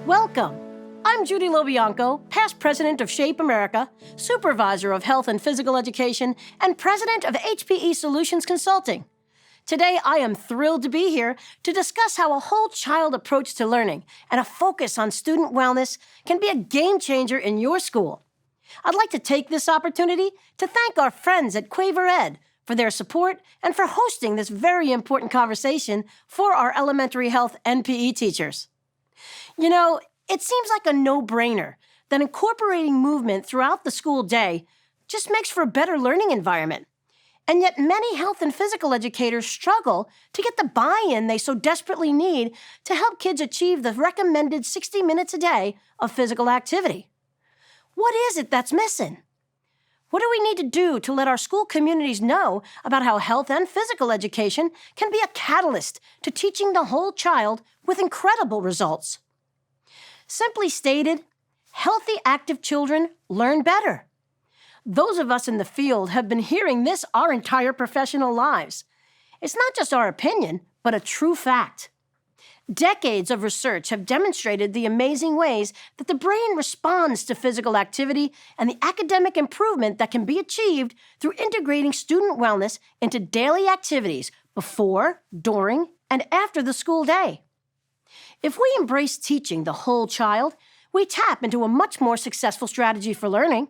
Welcome. I'm Judy LoBianco, past president of Shape America, supervisor of health and physical education, and president of HPE Solutions Consulting. Today, I am thrilled to be here to discuss how a whole child approach to learning and a focus on student wellness can be a game changer in your school. I'd like to take this opportunity to thank our friends at Quaver Ed for their support and for hosting this very important conversation for our elementary health and PE teachers. You know, it seems like a no-brainer that incorporating movement throughout the school day just makes for a better learning environment. And yet many health and physical educators struggle to get the buy-in they so desperately need to help kids achieve the recommended 60 minutes a day of physical activity. What is it that's missing? What do we need to do to let our school communities know about how health and physical education can be a catalyst to teaching the whole child with incredible results? Simply stated, healthy, active children learn better. Those of us in the field have been hearing this our entire professional lives. It's not just our opinion, but a true fact. Decades of research have demonstrated the amazing ways that the brain responds to physical activity and the academic improvement that can be achieved through integrating student wellness into daily activities before, during, and after the school day. If we embrace teaching the whole child, we tap into a much more successful strategy for learning.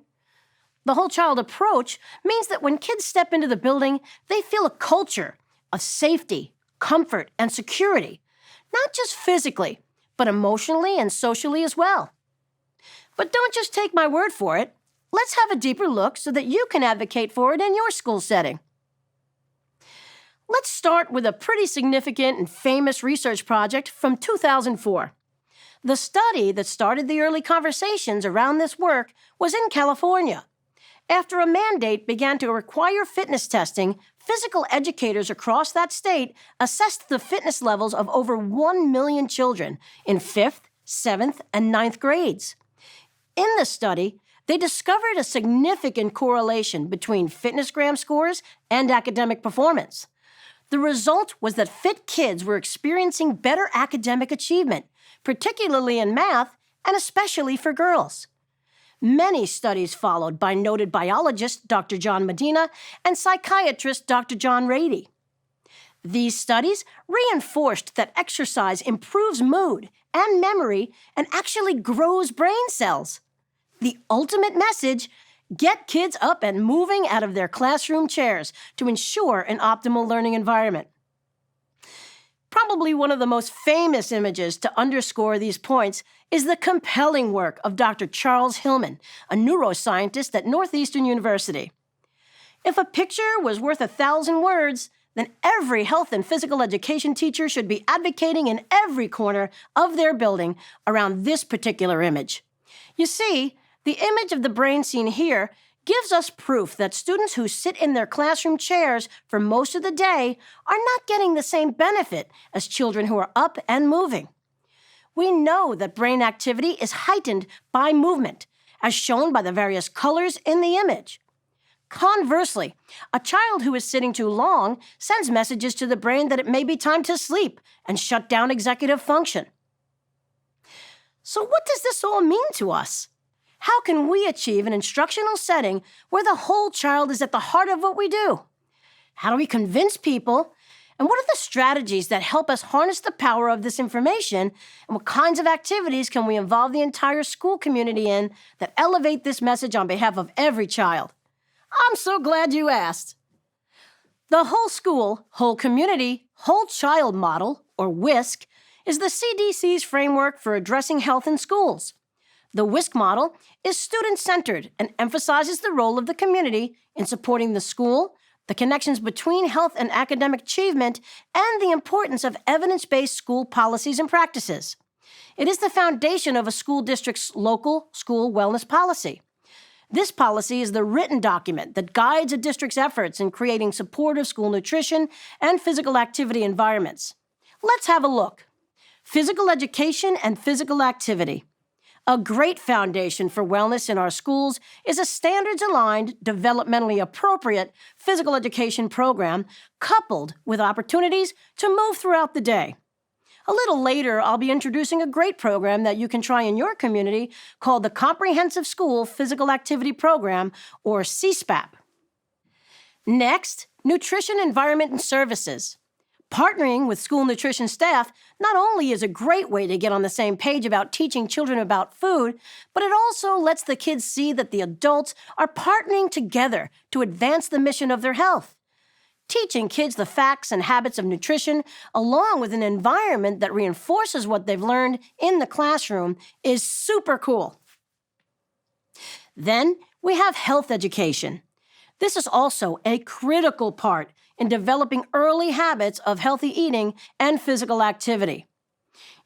The whole child approach means that when kids step into the building, they feel a culture of safety, comfort, and security, not just physically, but emotionally and socially as well. But don't just take my word for it. Let's have a deeper look so that you can advocate for it in your school setting. Let's start with a pretty significant and famous research project from 2004. The study that started the early conversations around this work was in California. After a mandate began to require fitness testing, physical educators across that state assessed the fitness levels of over 1 million children in 5th, 7th, and 9th grades. In the study, they discovered a significant correlation between FitnessGram scores and academic performance. The result was that fit kids were experiencing better academic achievement, particularly in math, and especially for girls. Many studies followed by noted biologist Dr. John Medina and psychiatrist Dr. John Rady. These studies reinforced that exercise improves mood and memory and actually grows brain cells. The ultimate message: get kids up and moving out of their classroom chairs to ensure an optimal learning environment. Probably one of the most famous images to underscore these points is the compelling work of Dr. Charles Hillman, a neuroscientist at Northeastern University. If a picture was worth 1,000 words, then every health and physical education teacher should be advocating in every corner of their building around this particular image. You see, the image of the brain seen here gives us proof that students who sit in their classroom chairs for most of the day are not getting the same benefit as children who are up and moving. We know that brain activity is heightened by movement, as shown by the various colors in the image. Conversely, a child who is sitting too long sends messages to the brain that it may be time to sleep and shut down executive function. So what does this all mean to us? How can we achieve an instructional setting where the whole child is at the heart of what we do? How do we convince people? And what are the strategies that help us harness the power of this information? And what kinds of activities can we involve the entire school community in that elevate this message on behalf of every child? I'm so glad you asked. The Whole School, Whole Community, Whole Child Model, or WSC, is the CDC's framework for addressing health in schools. The WSC model is student-centered and emphasizes the role of the community in supporting the school, the connections between health and academic achievement, and the importance of evidence-based school policies and practices. It is the foundation of a school district's local school wellness policy. This policy is the written document that guides a district's efforts in creating supportive school nutrition and physical activity environments. Let's have a look. Physical education and physical activity. A great foundation for wellness in our schools is a standards-aligned, developmentally appropriate physical education program coupled with opportunities to move throughout the day. A little later, I'll be introducing a great program that you can try in your community called the Comprehensive School Physical Activity Program, or CSPAP. Next, nutrition, environment, and services. Partnering with school nutrition staff not only is a great way to get on the same page about teaching children about food, but it also lets the kids see that the adults are partnering together to advance the mission of their health. Teaching kids the facts and habits of nutrition, along with an environment that reinforces what they've learned in the classroom, is super cool. Then we have health education. This is also a critical part in developing early habits of healthy eating and physical activity.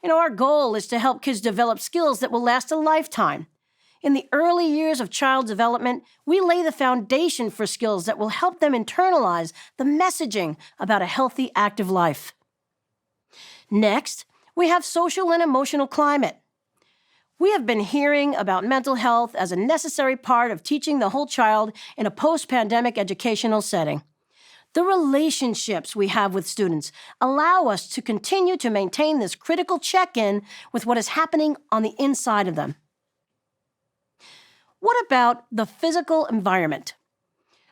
Our goal is to help kids develop skills that will last a lifetime. In the early years of child development, we lay the foundation for skills that will help them internalize the messaging about a healthy, active life. Next, we have social and emotional climate. We have been hearing about mental health as a necessary part of teaching the whole child in a post-pandemic educational setting. The relationships we have with students allow us to continue to maintain this critical check-in with what is happening on the inside of them. What about the physical environment?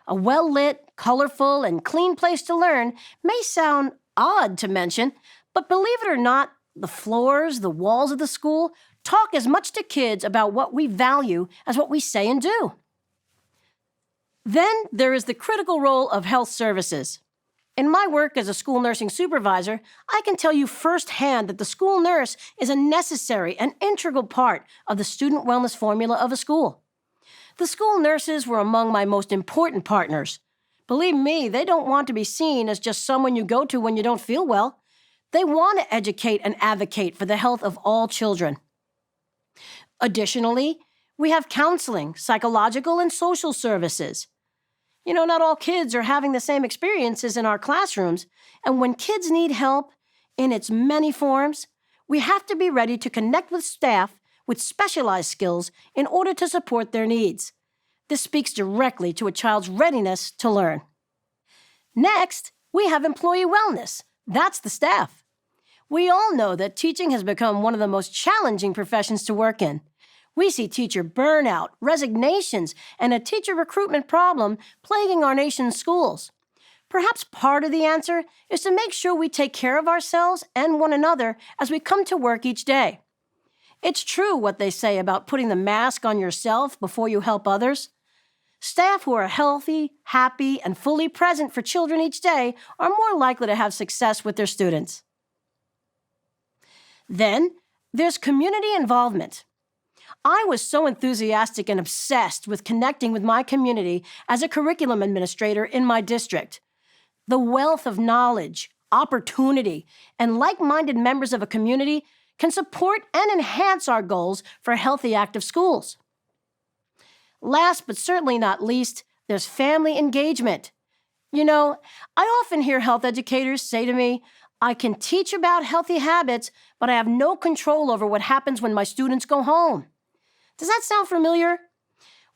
A well-lit, colorful, and clean place to learn may sound odd to mention, but believe it or not, the floors, the walls of the school talk as much to kids about what we value as what we say and do. Then there is the critical role of health services. In my work as a school nursing supervisor, I can tell you firsthand that the school nurse is a necessary and integral part of the student wellness formula of a school. The school nurses were among my most important partners. Believe me, they don't want to be seen as just someone you go to when you don't feel well. They want to educate and advocate for the health of all children. Additionally, we have counseling, psychological, and social services. Not all kids are having the same experiences in our classrooms, and when kids need help in its many forms, we have to be ready to connect with staff with specialized skills in order to support their needs. This speaks directly to a child's readiness to learn. Next, we have employee wellness. That's the staff. We all know that teaching has become one of the most challenging professions to work in. We see teacher burnout, resignations, and a teacher recruitment problem plaguing our nation's schools. Perhaps part of the answer is to make sure we take care of ourselves and one another as we come to work each day. It's true what they say about putting the mask on yourself before you help others. Staff who are healthy, happy, and fully present for children each day are more likely to have success with their students. Then, there's community involvement. I was so enthusiastic and obsessed with connecting with my community as a curriculum administrator in my district. The wealth of knowledge, opportunity, and like-minded members of a community can support and enhance our goals for healthy, active schools. Last but certainly not least, there's family engagement. I often hear health educators say to me, I can teach about healthy habits, but I have no control over what happens when my students go home. Does that sound familiar?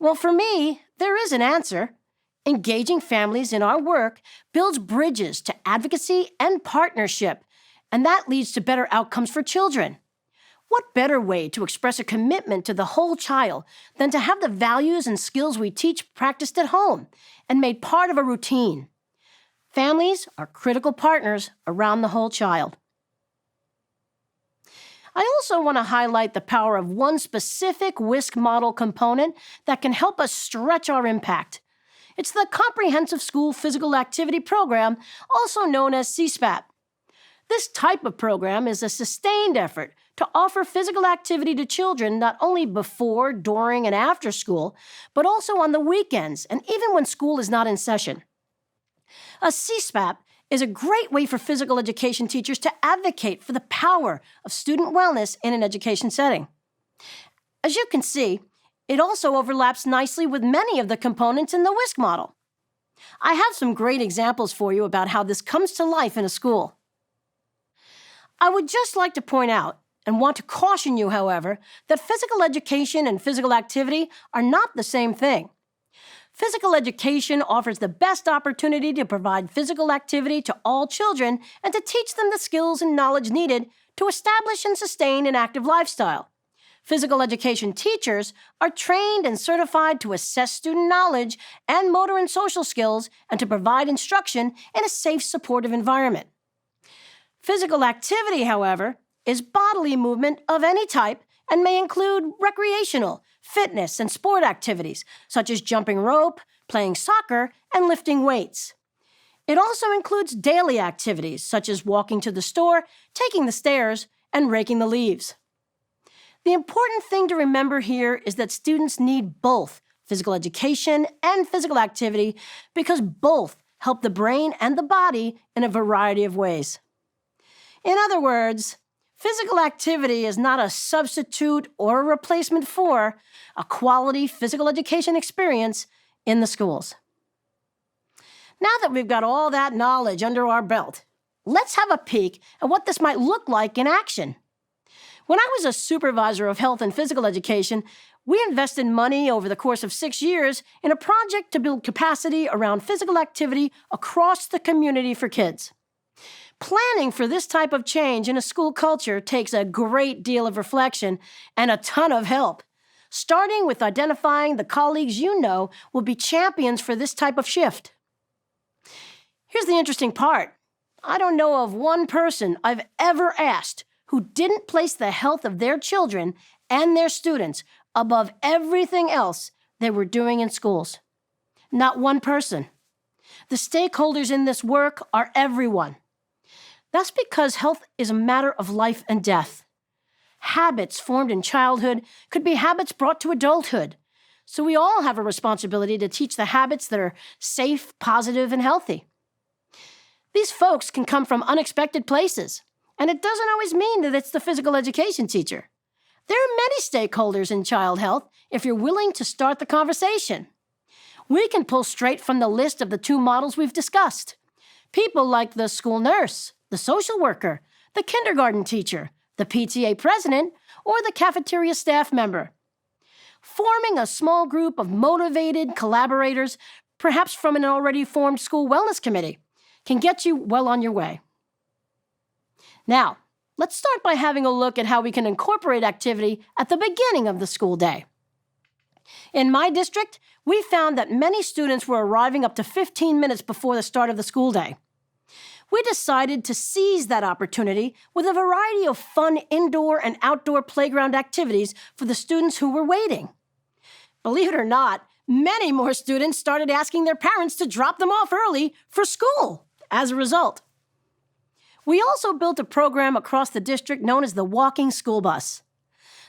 Well, for me, there is an answer. Engaging families in our work builds bridges to advocacy and partnership, and that leads to better outcomes for children. What better way to express a commitment to the whole child than to have the values and skills we teach practiced at home and made part of a routine? Families are critical partners around the whole child. I also want to highlight the power of one specific WSCC model component that can help us stretch our impact. It's the Comprehensive School Physical Activity Program, also known as CSPAP. This type of program is a sustained effort to offer physical activity to children not only before, during, and after school, but also on the weekends and even when school is not in session. A CSPAP is a great way for physical education teachers to advocate for the power of student wellness in an education setting. As you can see, it also overlaps nicely with many of the components in the WSCC model. I have some great examples for you about how this comes to life in a school. I would just like to point out, and want to caution you, however, that physical education and physical activity are not the same thing. Physical education offers the best opportunity to provide physical activity to all children and to teach them the skills and knowledge needed to establish and sustain an active lifestyle. Physical education teachers are trained and certified to assess student knowledge and motor and social skills and to provide instruction in a safe, supportive environment. Physical activity, however, is bodily movement of any type and may include recreational, fitness, and sport activities, such as jumping rope, playing soccer, and lifting weights. It also includes daily activities, such as walking to the store, taking the stairs, and raking the leaves. The important thing to remember here is that students need both physical education and physical activity because both help the brain and the body in a variety of ways. In other words, physical activity is not a substitute or a replacement for a quality physical education experience in the schools. Now that we've got all that knowledge under our belt, let's have a peek at what this might look like in action. When I was a supervisor of health and physical education, we invested money over the course of 6 years in a project to build capacity around physical activity across the community for kids. Planning for this type of change in a school culture takes a great deal of reflection and a ton of help, starting with identifying the colleagues you know will be champions for this type of shift. Here's the interesting part. I don't know of one person I've ever asked who didn't place the health of their children and their students above everything else they were doing in schools. Not one person. The stakeholders in this work are everyone. That's because health is a matter of life and death. Habits formed in childhood could be habits brought to adulthood. So we all have a responsibility to teach the habits that are safe, positive, and healthy. These folks can come from unexpected places, and it doesn't always mean that it's the physical education teacher. There are many stakeholders in child health if you're willing to start the conversation. We can pull straight from the list of the 2 models we've discussed. People like the school nurse, the social worker, the kindergarten teacher, the PTA president, or the cafeteria staff member. Forming a small group of motivated collaborators, perhaps from an already formed school wellness committee, can get you well on your way. Now, let's start by having a look at how we can incorporate activity at the beginning of the school day. In my district, we found that many students were arriving up to 15 minutes before the start of the school day. We decided to seize that opportunity with a variety of fun indoor and outdoor playground activities for the students who were waiting. Believe it or not, many more students started asking their parents to drop them off early for school as a result. We also built a program across the district known as the Walking School Bus.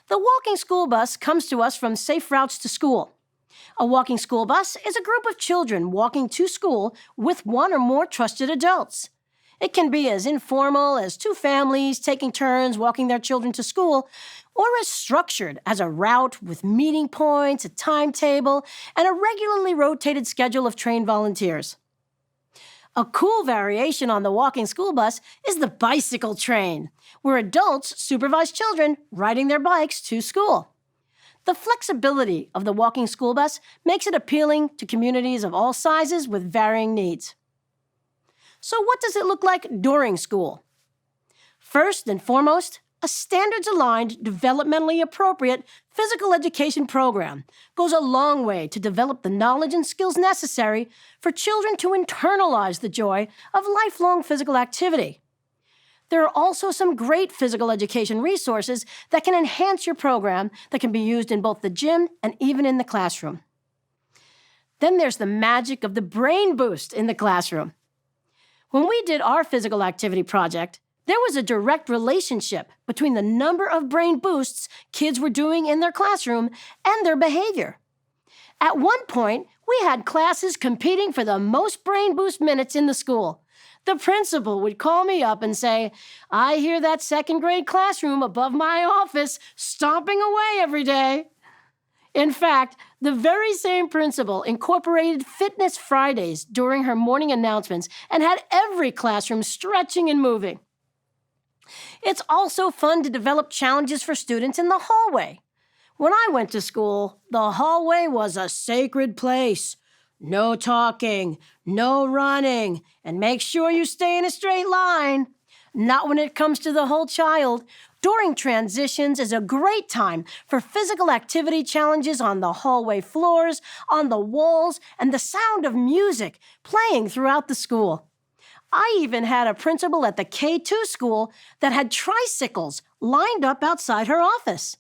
The Walking School Bus comes to us from Safe Routes to School. A walking school bus is a group of children walking to school with one or more trusted adults. It can be as informal as 2 families taking turns walking their children to school, or as structured as a route with meeting points, a timetable, and a regularly rotated schedule of trained volunteers. A cool variation on the walking school bus is the bicycle train, where adults supervise children riding their bikes to school. The flexibility of the walking school bus makes it appealing to communities of all sizes with varying needs. So what does it look like during school? First and foremost, a standards-aligned, developmentally appropriate physical education program goes a long way to develop the knowledge and skills necessary for children to internalize the joy of lifelong physical activity. There are also some great physical education resources that can enhance your program that can be used in both the gym and even in the classroom. Then there's the magic of the brain boost in the classroom. When we did our physical activity project, there was a direct relationship between the number of brain boosts kids were doing in their classroom and their behavior. At one point, we had classes competing for the most brain boost minutes in the school. The principal would call me up and say, "I hear that 2nd grade classroom above my office stomping away every day." In fact, the very same principal incorporated Fitness Fridays during her morning announcements and had every classroom stretching and moving. It's also fun to develop challenges for students in the hallway. When I went to school, the hallway was a sacred place. No talking, no running, and make sure you stay in a straight line. Not when it comes to the whole child. During transitions is a great time for physical activity challenges on the hallway floors, on the walls, and the sound of music playing throughout the school. I even had a principal at the K-2 school that had tricycles lined up outside her office.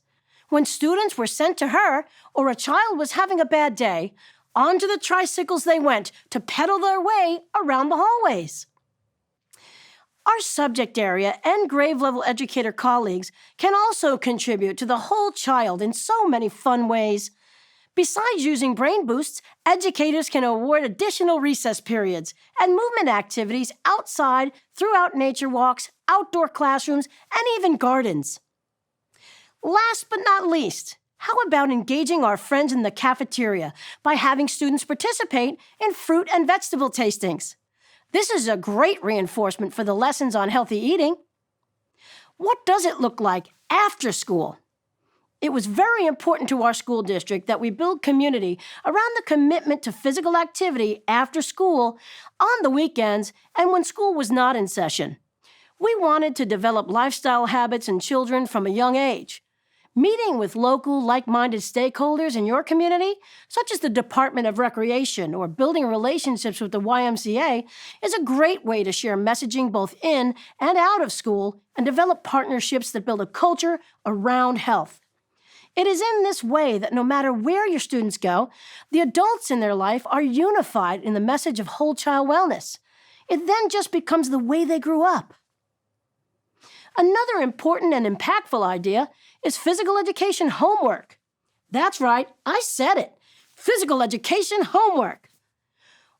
When students were sent to her or a child was having a bad day, onto the tricycles they went to pedal their way around the hallways. Our subject area and grade-level educator colleagues can also contribute to the whole child in so many fun ways. Besides using brain boosts, educators can award additional recess periods and movement activities outside throughout nature walks, outdoor classrooms, and even gardens. Last but not least, how about engaging our friends in the cafeteria by having students participate in fruit and vegetable tastings? This is a great reinforcement for the lessons on healthy eating. What does it look like after school? It was very important to our school district that we build community around the commitment to physical activity after school, on the weekends, and when school was not in session. We wanted to develop lifestyle habits in children from a young age. Meeting with local, like-minded stakeholders in your community, such as the Department of Recreation or building relationships with the YMCA, is a great way to share messaging both in and out of school and develop partnerships that build a culture around health. It is in this way that no matter where your students go, the adults in their life are unified in the message of whole child wellness. It then just becomes the way they grew up. Another important and impactful idea is physical education homework. That's right, I said it. Physical education homework.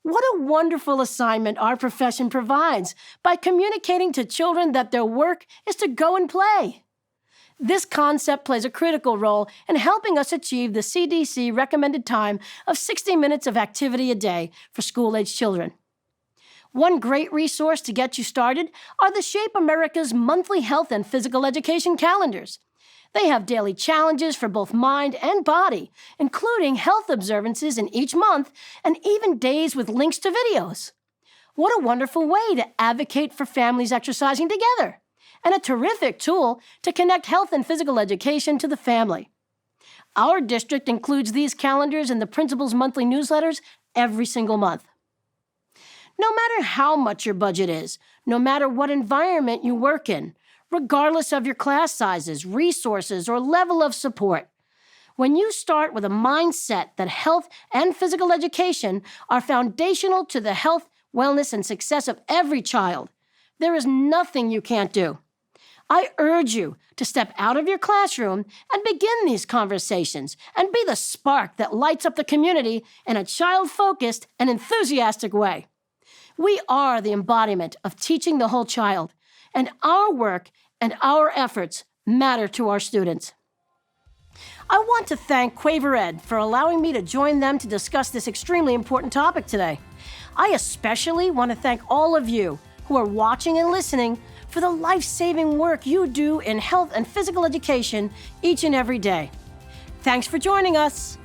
What a wonderful assignment our profession provides by communicating to children that their work is to go and play. This concept plays a critical role in helping us achieve the CDC recommended time of 60 minutes of activity a day for school-age children. One great resource to get you started are the Shape America's monthly health and physical education calendars. They have daily challenges for both mind and body, including health observances in each month and even days with links to videos. What a wonderful way to advocate for families exercising together, and a terrific tool to connect health and physical education to the family. Our district includes these calendars in the principal's monthly newsletters every single month. No matter how much your budget is, no matter what environment you work in, regardless of your class sizes, resources, or level of support, when you start with a mindset that health and physical education are foundational to the health, wellness, and success of every child, there is nothing you can't do. I urge you to step out of your classroom and begin these conversations and be the spark that lights up the community in a child-focused and enthusiastic way. We are the embodiment of teaching the whole child, and our work and our efforts matter to our students. I want to thank Quaver Ed for allowing me to join them to discuss this extremely important topic today. I especially want to thank all of you who are watching and listening for the life-saving work you do in health and physical education each and every day. Thanks for joining us.